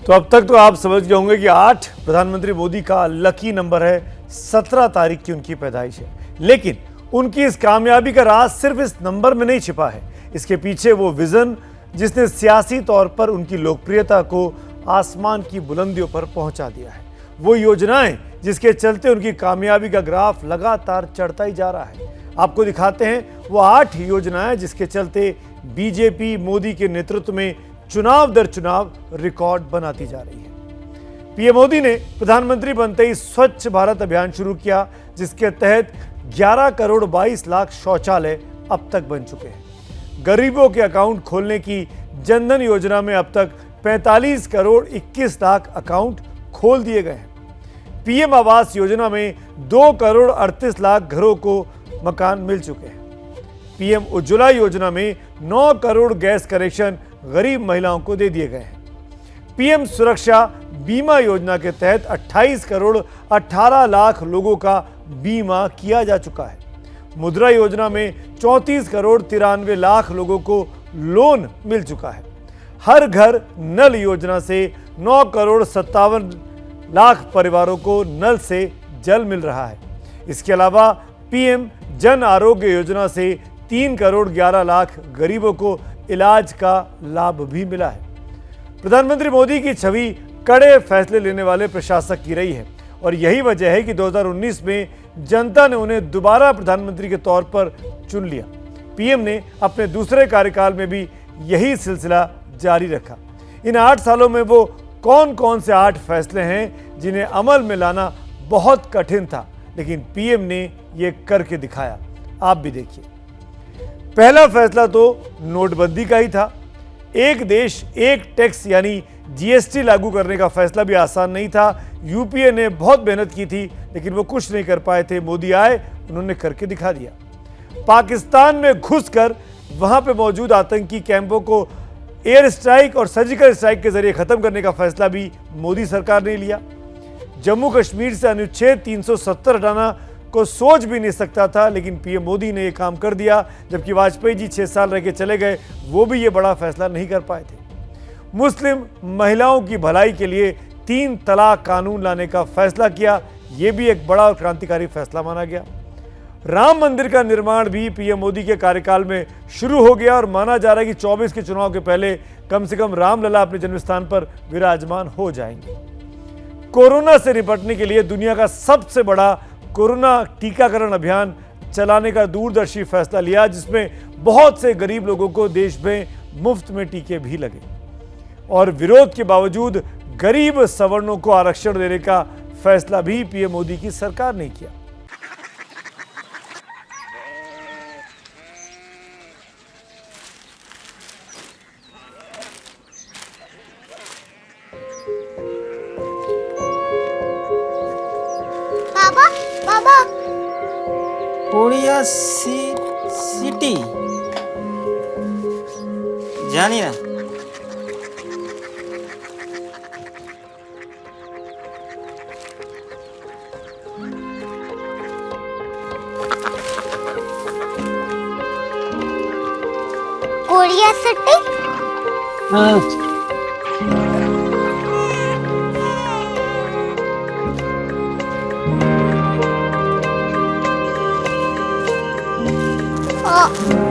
तो अब तक तो आप समझ गए होंगे कि 8 प्रधानमंत्री मोदी का लकी नंबर है। 17 तारीख की उनकी पैदाइश है, लेकिन उनकी इस कामयाबी का राज सिर्फ इस नंबर में नहीं छिपा है। इसके पीछे वो विजन जिसने सियासी तौर पर उनकी लोकप्रियता को आसमान की बुलंदियों पर पहुंचा दिया है। वो योजनाएं जिसके चलते उनकी कामयाबी का ग्राफ लगातार चढ़ता ही जा रहा है। आपको दिखाते हैं वो 8 योजनाएं जिसके चलते बीजेपी मोदी के नेतृत्व में चुनाव दर चुनाव रिकॉर्ड बनाती जा रही है। पीएम मोदी ने प्रधानमंत्री बनते ही स्वच्छ भारत अभियान शुरू किया, जिसके तहत 11 करोड़ 22 लाख शौचालय अब तक बन चुके हैं। गरीबों के अकाउंट खोलने की जनधन योजना में अब तक 45 करोड़ 21 लाख अकाउंट खोल दिए गए हैं। पीएम आवास योजना में 2 करोड़ 38 लाख घरों को मकान मिल चुके हैं। पीएम उज्ज्वला योजना में 9 करोड़ गैस कनेक्शन गरीब महिलाओं को दे दिए गए हैं। पीएम सुरक्षा बीमा योजना के तहत 28 करोड़ 18 लाख लोगों का बीमा किया जा चुका है। मुद्रा योजना में 34 करोड़ 93 लाख लोगों को लोन मिल चुका है। हर घर नल योजना से 9 करोड़ 57 लाख परिवारों को नल से जल मिल रहा है। इसके अलावा पीएम जन आरोग्य योजना से 3 करोड़ 11 लाख गरीबों को इलाज का लाभ भी मिला है। प्रधानमंत्री मोदी की छवि कड़े फैसले लेने वाले प्रशासक की रही है और यही वजह है कि 2019 में जनता ने उन्हें दोबारा प्रधानमंत्री के तौर पर चुन लिया। पीएम ने अपने दूसरे कार्यकाल में भी यही सिलसिला जारी रखा। इन 8 सालों में वो कौन कौन से 8 फैसले हैं जिन्हें अमल में लाना बहुत कठिन था, लेकिन पीएम ने ये करके दिखाया। आप भी देखिए। पहला फैसला तो नोटबंदी का ही था। एक देश एक टैक्स यानी जीएसटी लागू करने का फैसला भी आसान नहीं था। यूपीए ने बहुत मेहनत की थी, लेकिन वो कुछ नहीं कर पाए थे। मोदी आए, उन्होंने करके दिखा दिया। पाकिस्तान में घुसकर वहां पे मौजूद आतंकी कैंपों को एयर स्ट्राइक और सर्जिकल स्ट्राइक के जरिए खत्म करने का फैसला भी मोदी सरकार ने लिया। जम्मू कश्मीर से अनुच्छेद 370 हटाना को सोच भी नहीं सकता था, लेकिन पीएम मोदी ने यह काम कर दिया। जबकि वाजपेयी जी 6 साल रह के चले गए, वो भी ये बड़ा फैसला नहीं कर पाए थे। मुस्लिम महिलाओं की भलाई के लिए 3 तलाक कानून लाने का फैसला किया, ये भी एक बड़ा और क्रांतिकारी फैसला माना गया। राम मंदिर का निर्माण भी पीएम मोदी के कार्यकाल में शुरू हो गया और माना जा रहा है कि 24 के चुनाव के पहले कम से कम रामलला अपने जन्मस्थान पर विराजमान हो जाएंगे। कोरोना से निपटने के लिए दुनिया का सबसे बड़ा कोरोना टीकाकरण अभियान चलाने का दूरदर्शी फैसला लिया, जिसमें बहुत से गरीब लोगों को देश में मुफ्त में टीके भी लगे। और विरोध के बावजूद गरीब सवर्णों को आरक्षण देने का फैसला भी पीएम मोदी की सरकार ने किया। कोरिया सिटी जानी ना। Korea city? हाँ।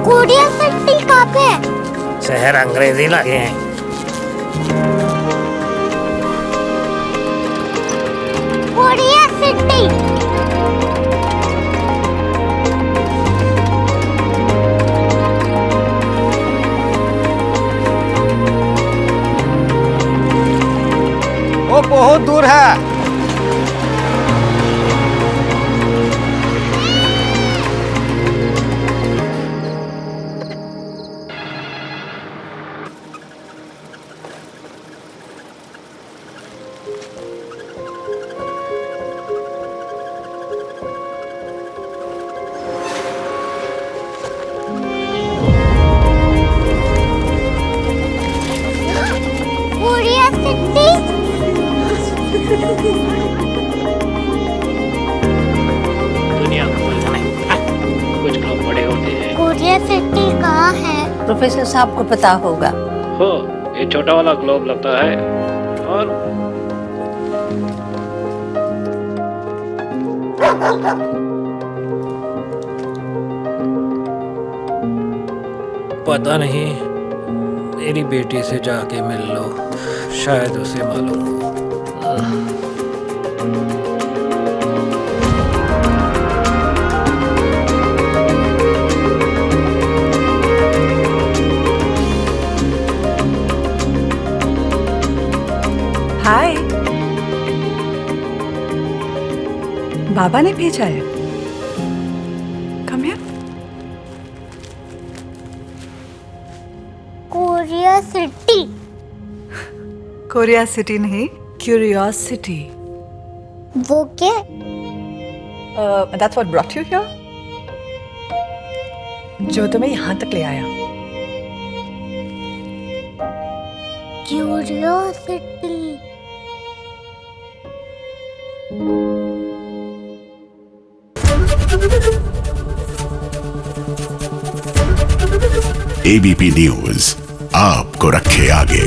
कोरिया सिटी कहाँ पे है? शहर अंग्रेजी लगे हैं। Korea city. वो बहुत दूर है। दुनिया कुछ लोग बड़े होते हैं। कोरिया सिटी कहाँ है? प्रोफेसर साहब को पता होगा। हो, ये छोटा वाला ग्लोब लगता है और पता नहीं, मेरी बेटी से जाके मिल लो, शायद उसे मालूम हो। हाय, बाबा ने भेजा है। Come here. Korea city. Korea city नहीं, क्यूरियोसिटी। वो क्या? That's what brought you here? जो तुम्हें यहाँ तक ले आया। क्यूरियोसिटी। एबीपी न्यूज आपको रखे आगे।